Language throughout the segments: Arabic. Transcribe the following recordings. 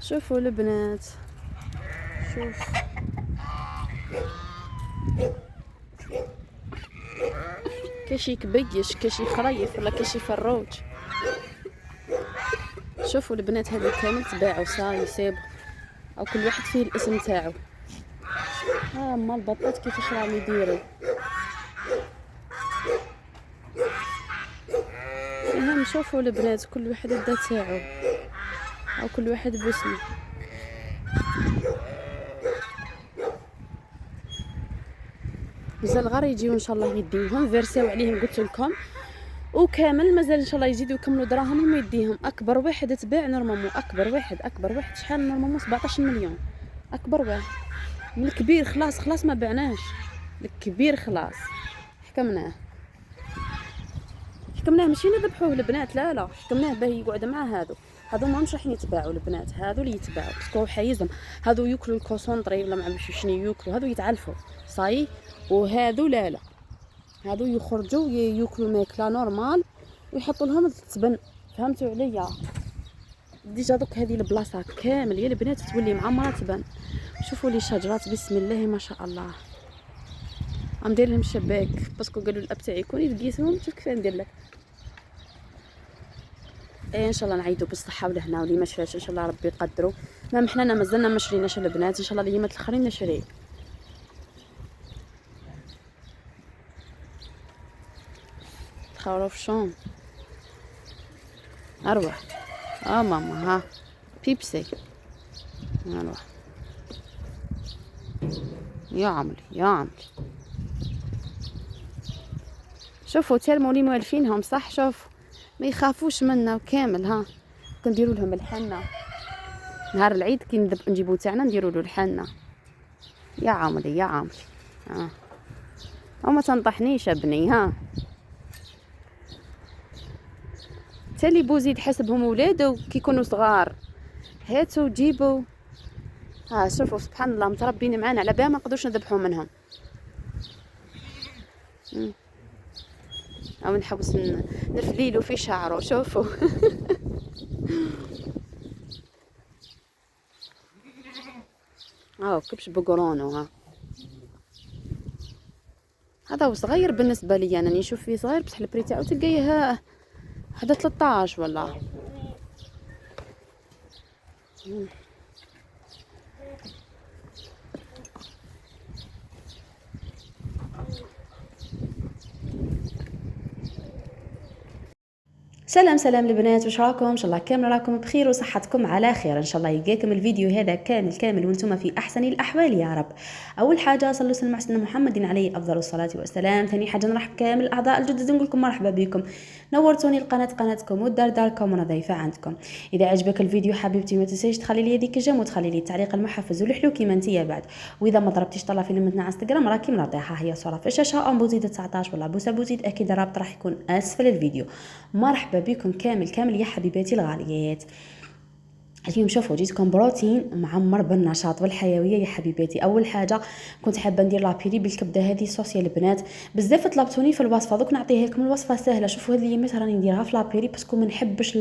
شوفوا البنات، شوف كاشي كبيش، كاشي خريف، ولا كاشي فروج. شوفوا البنات هذا كامل تباعوا صاي سيبو، او كل واحد فيه الاسم تاعو. ها ما البطات كيفاش راهم يديروا. المهم شوفوا البنات كل واحد الدا تاعو، او كل واحد باسمه. مازال غير يجيو ان شاء الله يديوهم فيرساو عليهم قلت لكم، وكامل مازال ان شاء الله يزيدوا يكملوا دراهمهم يديهم. اكبر واحد تباع نورمالمون، اكبر واحد شحال نورمالمون 17 مليون. اكبر واحد من الكبير خلاص ما بعناش. الكبير خلاص حكمناه ماشي نذبحوه البنات، لا حكمناه باه يقعد مع هادو ماهمش راح يتباعوا البنات، هادو اللي يتباعوا باسكو حيزهم. هادو ياكلوا الكونسونطري ولا ما عرفتش شنو ياكلوا، هادو يتعلفوا صاي. وهادو لا هادو يخرجوا ياكلوا ماكله نورمال ويحطوا لهم التبن. فهمتوا عليا؟ ديجا دوك هذه البلاصه كامل يا البنات تولي معمره تبان. شوفوا لي شجرات بسم الله ما شاء الله. غندير لهم شباك باسكو قالوا الاب تاعي كون يتقيسهم. شوف كيف ندير لك. ان شاء الله نعيدوا بالصحه والهنا، واللي ما شراش ان شاء الله ربي يقدروا. ما حنا مازلنا ما شريناش البنات، ان شاء الله اليومات الاخرين نشري. تخاوروا في شون اروح. ماما ها بيبسي اروح. يا عمري شوفوا تالموني موالفينهم صح. شوف ما يخافوش منا وكامل. ها كنديروا لهم الحنه نهار العيد كي نجيبو تاعنا نديروا له الحنه. يا عمري ها وما تنطحنيش ابني. ها تالي بوزيد حسبهم ولادو كيكونوا صغار هاتوا جيبوا. ها شوفوا سبحان الله متربين معانا على بها ما نقدروش نذبحوا منهم. او نحوس نفليلو في شعره. شوفوا كبش بقرونو. هذا هو صغير بالنسبه لي انا نشوف فيه صغير، بصح البري تاعو تلقايه هذا 13 ولا. سلام البنات، واش راكم؟ ان شاء الله كامل راكم بخير وصحتكم على خير. ان شاء الله يلقاكم الفيديو هذا كامل وانتم في احسن الاحوال يا رب. اول حاجه صلوا وسلموا على سيدنا محمد عليه افضل الصلاه والسلام. ثاني حاجه نرحب كامل الاعضاء الجدد نقول لكم مرحبا بكم، نورتوني قناتكم والدار داركم وانا ضيفه عندكم. اذا عجبك الفيديو حبيبتي ما تنسيش تخلي لي يديك جيم وتخلي لي التعليق المحفز والحلو كيما انتيا بعد. واذا ما ضربتيش طله في لمتنا على انستغرام راكي مرضيها، هي صوره في الشاشه ام بوزيد 19 ولا بوسه بوزيد، اكيد الرابط راح يكون اسفل الفيديو. مرحبا بكم كامل يا حبيباتي الغاليات. اليوم شوفوا جيتكم بروتين معمر بالنشاط والحيويه يا حبيباتي. اول حاجه كنت حابه ندير لابيري بالكبده هذه صوص يا البنات، بزاف طلبتوني في الوصفه، دوك نعطيها لكم الوصفه سهله. شوفوا هذه اليومات راني نديرها في لابيري باسكو ما نحبش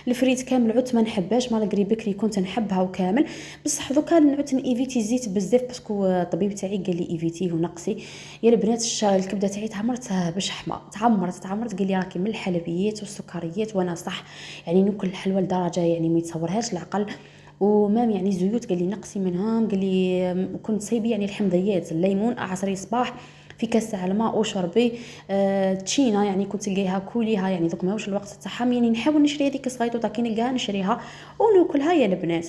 الفريت كامل، عدت ما نحبهاش مالغري بكري كنت نحبها وكامل، بصح دوكا نعدت ايفيتي الزيت بزاف باسكو الطبيب تاعي قال لي ايفيتيه ونقصي. يا البنات الكبده تاعي تعمرت بشحمه، تعمرت قال لي راكي من الحلويات والسكريات، وانا صح يعني ناكل الحلوى لدرجه يعني ما يتصورهاش العقل. ومام يعني زيوت قال لي نقصي منهم، قال لي كنت صيبي يعني الحمضيات، الليمون اعصري صباح في كاس تاع الماء وشربي. تشينا يعني كنت تلقيها كوليها، يعني دوك ماهوش الوقت تاعها، يعني نحاول نشري هذيك الصغيطوطه كي نلقاها نشريها وناكلها يا البنات.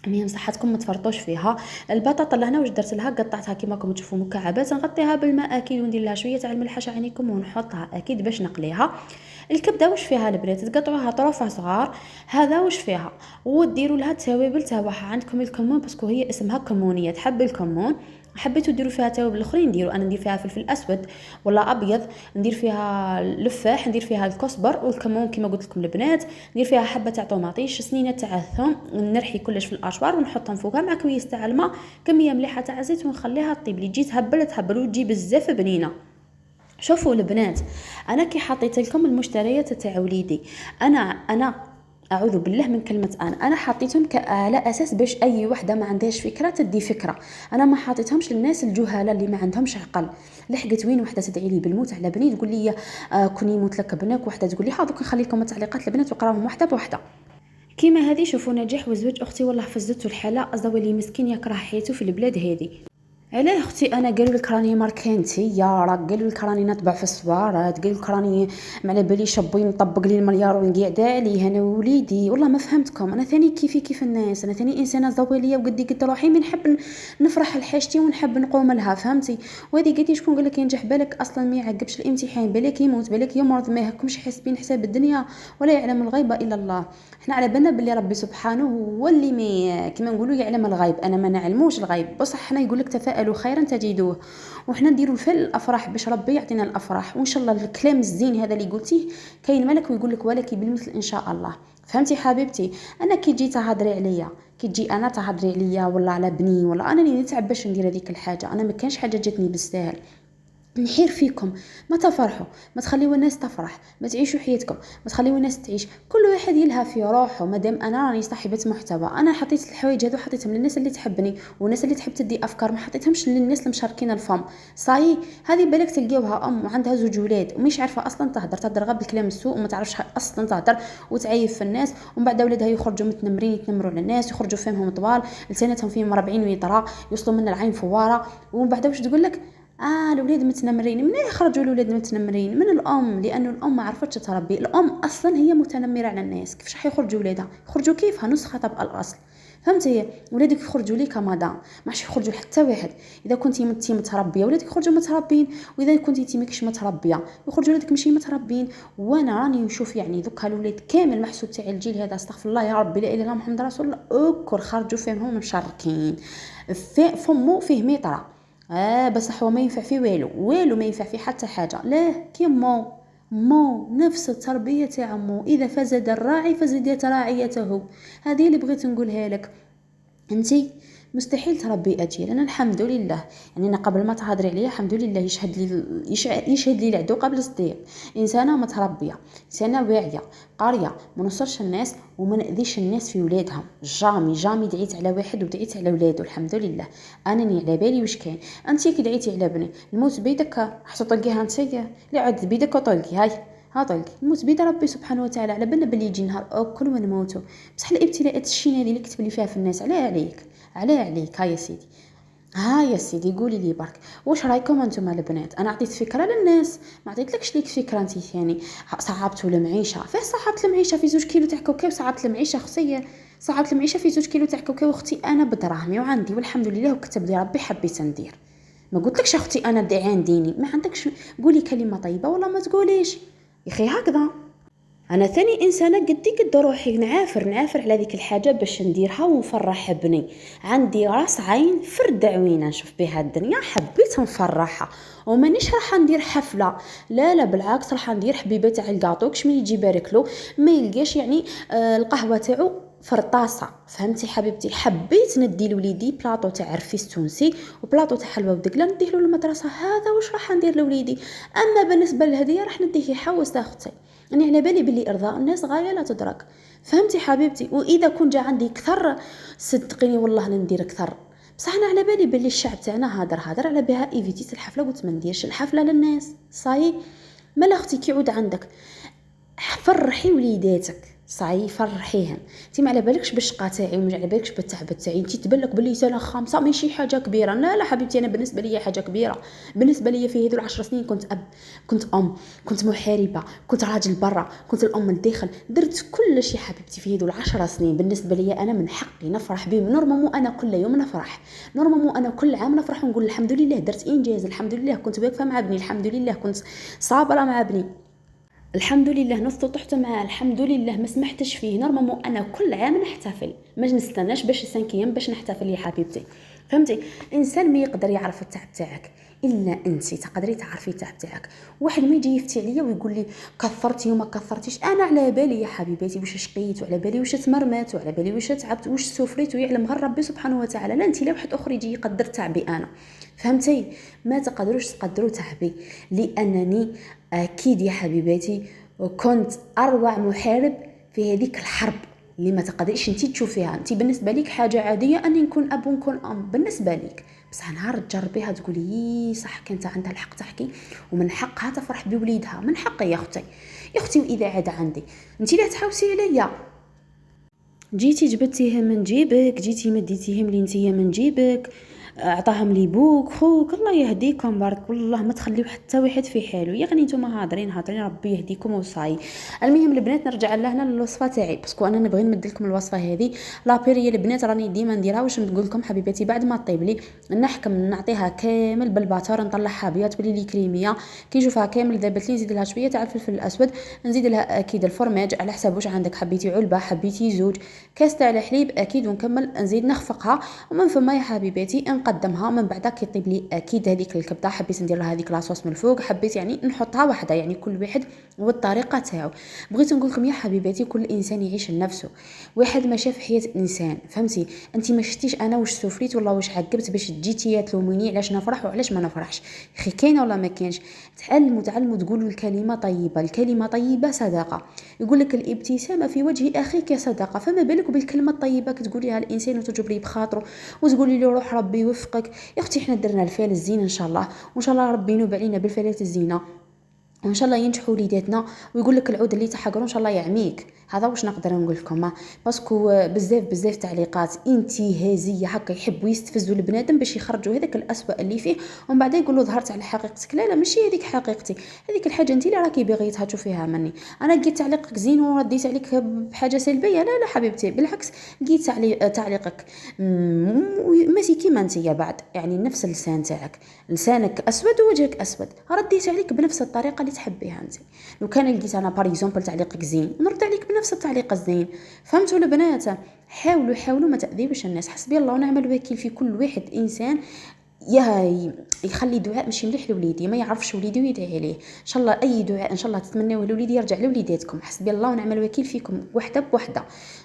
المهم صحتكم ما تفرطوش فيها. البطاطا لهنا واش درت لها، قطعتها كيما راكم تشوفوا مكعبات، نغطيها بالماء اكيد وندير لها شويه تاع الملح عينيكم ونحطها اكيد باش نقليها. الكبده واش فيها البنات، تقطعوها طرفه صغار، هذا واش فيها، وديروا لها التوابل تاعها. عندكم الكمون باسكو هي اسمها كمونيه، تحب الكمون، حبيتوا ديروا فيها توابل الاخرين ديروا. انا ندير فيها فلفل اسود ولا ابيض، ندير فيها لفاح، ندير فيها الكزبر والكمون كما قلت لكم البنات، ندير فيها حبه تاع طوماطيش، سنينه تاع الثوم، نرحي كلش في الاشوار ونحطهم فوقها مع كويس تاع الماء، كميه مليحه تاع زيت ونخليها طيب لي تجي تهبل وتجي بزاف بنينه. شوفوا البنات انا كي حطيت لكم المشتريات تاع وليدي، انا اعوذ بالله من كلمه انا حطيتهم على اساس باش اي وحده ما عندهاش فكره تدي فكره. انا ما حطيتهمش للناس الجهاله اللي ما عندهمش عقل. لحقت وين وحده تدعي لي بالموت على بني تقول لي كوني يموت لك بنك، وحده تقول لي دوك نخلي لكم التعليقات البنات وقراهم وحده بوحده. كيما هذه شوفوا نجاح وزوج اختي والله فزته الحاله، ازولي مسكين يكره حياته في البلاد هذه. علاه اختي انا قالوا لك راني ماركانتي يا راك، قالوا لك راني نطبع في الصوارات، قالوا لك راني ما على باليش ربي نطبق لي المليار ونقعد عليه انا ووليدي. والله ما فهمتكم، انا ثاني كيفي كيف الناس، انا ثاني انسانه زواليه وقدي قد روحي من نحب نفرح لحاجتي ونحب نقوم لها، فهمتي؟ وهذه قالت شكون قال لك ينجح؟ بالك اصلا ما يعقبش الامتحان، بالك يموت، بالك يمرض، ما يهكمش حاسبين حساب الدنيا ولا يعلم الغيب الا الله. احنا على بالنا باللي ربي سبحانه هو اللي كما نقولوا يعلم الغيب، انا ما نعلموش الغيب، بصح حنا يقول لك تفاءلوا خيرا تجدوه، وحنا نديروا الفعل الافراح باش ربي يعطينا الافراح. وان شاء الله الكلام الزين هذا اللي قلتيه كاين ملك ويقول لك ولك بالمثل ان شاء الله. فهمتي حبيبتي؟ انا كي تجي تهضري عليا، كي تجي انا تهضري عليا ولا على بني ولا انا اللي نتعب باش ندير هذيك الحاجه، انا ما كانش حاجه جاتني بالسهل. نحير فيكم، ما تفرحوا، ما تخليوا الناس تفرح، ما تعيشوا حياتكم، ما تخليوا الناس تعيش، كل واحد يلها في روحه. مادام انا راني صاحبه محتوى، انا حطيت الحوايج هذو حطيتهم للناس اللي تحبني والناس اللي تحب تدي افكار، ما حطيتهمش للناس اللي مشاركين الفم. صاي هذه بالك تلقاوها وعندها زوج ولاد ومش عارفه اصلا تهضر غير بالكلام السوء وما تعرفش اصلا تهضر وتعيف في الناس، ومن بعد ولادها يخرجوا متنمرين يتنمروا على الناس، يخرجوا فمهم طوال، لسانتهم فيهم 40 ويطرا، يوصلوا من العين فواره، ومن بعد واش تقول لك؟ الولاد متنمرين. من يخرجوا الولاد متنمرين؟ من الام، لانه الام ما عرفتش تربي. الام اصلا هي متنمره على الناس، كيفاش راح يخرجوا ولادها؟ يخرجوا كيفها نسخه طبق الاصل. فهمتي؟ ولادك يخرجوا لي كمدام، ماشي يخرجوا حتى واحد. اذا كنتي متربيه ولادك يخرجوا متربين، واذا كنتي ماكش متربيه يخرجوا ولادك ماشي متربين. وانا راني نشوف يعني دوكا الولاد كامل محسوب تاع الجيل هذا، استغفر الله يا ربي لا اله الا الله محمد رسول الله، اكر خرجوا فيهم مشركين، فمو فيه ميطره. بصح هو ما ينفع فيه والو ما ينفع فيه حتى حاجه. لا كي مو نفس التربيه تاع مو، اذا فسد الراعي فسدت راعيته. هذه اللي بغيت نقولها لك. انتي مستحيل تربي اجيال. انا الحمد لله يعني انا قبل ما تهضري عليا الحمد لله يشهد لي العدو قبل صديق. انسانه متربيه، انسانه واعيه، قاريه، ما نصرش الناس وما ناذيش الناس في ولادهم. جامي دعيت على واحد ودعيت على ولاده الحمد لله. انني على بالي واش كاين. انتي كي دعيتي على بني الموت بيدك راح تطلقيها انتيا اللي عاد بيدك وطلقي هاي طلقي الموت بيد ربي سبحانه وتعالى. على بالنا بلي يجي نهار كل ونموتوا، بصح الابتلاءات الشين هذه اللي كتب لي فيها في الناس على عليك. ها يا سيدي قولي لي برك واش رايكم انتم البنات؟ انا عطيت فكره للناس، ما عطيتلكش ليك فكره انت ثاني. صعبتوا المعيشه، فيه صعبت المعيشه في 2 كيلو تاع كاوكاو، صعبت المعيشه خصيه، صعبت المعيشه في 2 كيلو تاع كاوكاو اختي. انا بدراهمي وعندي والحمد لله وكتب لي ربي حبيت ندير. ما قلتلكش اختي انا دي عنديني، ما عندكش قولي كلمه طيبه ولا ما تقوليش يا اخي هكذا. انا ثاني انسانه قد روحي نعافر على ذيك الحاجه باش نديرها ونفرح ابني. عندي راس عين فرد عوينه نشوف بها الدنيا، حبيت نفرحها ومانيش راح ندير حفله، لا بالعكس راح ندير حبيبه تاع الكاطو كش من يجي يبارك له ما يلقاش يعني القهوه تاعو فرطاسه. فهمتي حبيبتي؟ حبيت ندي لوليدي بلاطو تاع عرفيس تونسي وبلاطو تاع حلوه ودقله نديه له المدرسه. هذا واش راح ندير لوليدي. اما بالنسبه للهديه راح نديه يحوس اختي. أنا على بالي بلي إرضاء الناس غاية لا تدرك. فهمتي حبيبتي؟ وإذا كون جا عندي كثر صدقيني والله ندير كثر، بصح أنا على بالي بلي الشعب تاعنا هادر على بها إيفيتيت الحفلة، قلت ما نديرش الحفلة للناس. صاي مالا أختي كي يعود عندك فرحي وليداتك، صاي فرحيهم. انت ما على بالكش بالشقه تاعي وما على بالكش بالتعب تاعي، انت تبلك بلي سنه خامسه ماشي حاجه كبيره. لا حبيبتي انا بالنسبه لي حاجه كبيره. بالنسبه لي في هذو 10 سنين كنت اب، كنت ام، كنت محاربه، كنت راجل برا، كنت الام الداخل، درت كل شيء حبيبتي في هذو 10 سنين. بالنسبه لي انا من حقي نفرح بهم. نورمالمون انا كل يوم نفرح، نورمالمون انا كل عام نفرح ونقول الحمد لله درت انجاز، الحمد لله كنت واقفه مع ابني، الحمد لله كنت صابره مع ابني، الحمد لله نصت طحت معاه، الحمد لله ما سمحتش فيه. نورمالمون انا كل عام نحتفل، ما نستناش باش 5 ايام باش نحتفل يا حبيبتي. فهمتي؟ انسان ما يقدر يعرف التعب تاعك الا انت تقدري تعرفي التعب تاعك. واحد ما يجي يفتي عليا ويقول لي كثرتي وما كثرتيش، انا على بالي يا حبيباتي واش شقيت وعلى بالي واش تمرمت وعلى بالي واش تعبت واش سفريت، ويعلم غير ربي سبحانه وتعالى. لا انت لا واحد اخر يجي يقدر تعبي انا. فهمتي؟ ما تقدروش تقدروا تعبي، لانني اكيد يا حبيباتي كنت اروع محارب في هذيك الحرب اللي ما تقدريش انت تشوفيها. انت بالنسبه لك حاجه عاديه اني نكون اب ونكون ام بالنسبه لك، بس نهار تجربيها تقولي صح كانت عندها الحق تحكي، ومن حقها تفرح بوليدها، من حقي يا اختي. يا اختي واذا عاد عندي انت اللي تحاوسي عليا، جيتي جبتيهم من جيبك، جيتي مديتيهم لي نتيا من جيبك، عطاهم لي بوك خوك الله يهديكم بارك والله ما تخليو حتى واحد في حاله. يعني نتوما هاضرين ربي يهديكم وصاي. المهم البنات نرجع لهنا للوصفه تاعي، باسكو انا نبغي نمد لكم الوصفه هذه لابيري البنات راني ديما نديرها. واش نقول لكم حبيباتي، بعد ما طيب لي نحكم نعطيها كامل بالباتور، نطلعها بيا تولي لي كريميه. كي نشوفها كامل ذابت لي نزيد لها شويه تاع الفلفل الاسود، نزيد لها اكيد الفرماج على حسب واش عندك، حبيتي علبه حبيتي زوج، كاس تاع الحليب اكيد، ونكمل نزيد نخفقها. ومن ثم يا حبيباتي نقدمها من بعد كي طيب لي اكيد هذيك الكبده، حبيت ندير لها هذيك لاصوص من الفوق، حبيت يعني نحطها وحده، يعني كل واحد والطريقه تاعو. بغيت نقول لكم يا حبيباتي كل انسان يعيش لنفسه، واحد ما شاف حياه انسان، فهمتي؟ انت ما شفتيش انا واش سفريت ولا واش عقبت باش تجي تلوميني علاش نفرح وعلاش ما نفرحش. خي كاين ولا ما كاينش؟ تعلموا تقولوا الكلمه طيبه، الكلمه طيبه صدقه. يقول لك الابتسامه في وجه اخيك صدقه، فما بالك بالكلمه الطيبه كتقوليها الانسان وتجبري بخاطره وتقولي له روح ربي يوفقك. يا اختي حنا درنا الفعل الزين ان شاء الله، وان شاء الله ربي ينوب علينا بالفعلات الزينه، وان شاء الله ينجحوا وليداتنا. ويقول لك العود اللي تحقروا ان شاء الله يعميك. هذا واش نقدر نقول لكم، باسكو بزاف تعليقات انتهازيه هكا يحبوا يستفزوا البنادم باش يخرجوا هذاك الاسوأ اللي فيه، ومن بعد يقولوا ظهرت على حقيقتك. لا ماشي هذيك حقيقتي، هذيك الحاجه انت اللي راكي باغيتها تشوفيها مني. انا لقيت تعليقك زين ورديت عليك بحاجه سلبيه؟ لا حبيبتي بالعكس، لقيت تعليقك ماشي كيما انت بعد، يعني نفس اللسان تاعك، لسانك اسود ووجهك اسود، رديت عليك بنفس الطريقه اللي تحبيها انت. لو كان لقيت انا بار اكزومبل تعليقك زين نرد عليك بنفس التعليق الزين. فهمتوا البنات؟ حاولوا ما تاذيوش الناس. حسبي الله ونعم الوكيل في كل واحد انسان يخلي دعاء ماشي مليح لوليدي، ما يعرفش وليدي ويدعي عليه. ان شاء الله اي دعاء ان شاء الله تتمناوه لوليدي يرجع لوليداتكم. حسبي الله ونعم الوكيل فيكم وحده بوحده.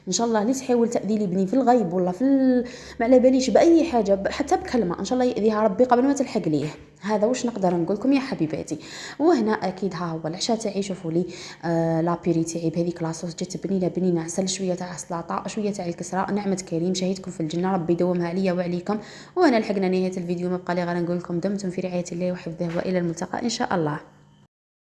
ان شاء الله اللي تحاول تاذي لي بني في الغيب ولا ما على باليش باي حاجه، حتى بكلمه ان شاء الله ياذيها ربي قبل ما تلحق ليه. هذا واش نقدر نقول لكم يا حبيباتي. وهنا اكيد ها هو العشاء تاعي. شوفوا لي لابيري تاعي بهذيك لاصوص جات بنينه عسل، شويه تاع سلطه، شويه تاع الكسره. نعمه كريم شهيتكم في الجنه، ربي يدومها عليا وعليكم. وانا لحقنا نهايه الفيديو، ما بقى لي غير نقول لكم دمتم في رعايه الله وحفظه، والى الملتقى ان شاء الله.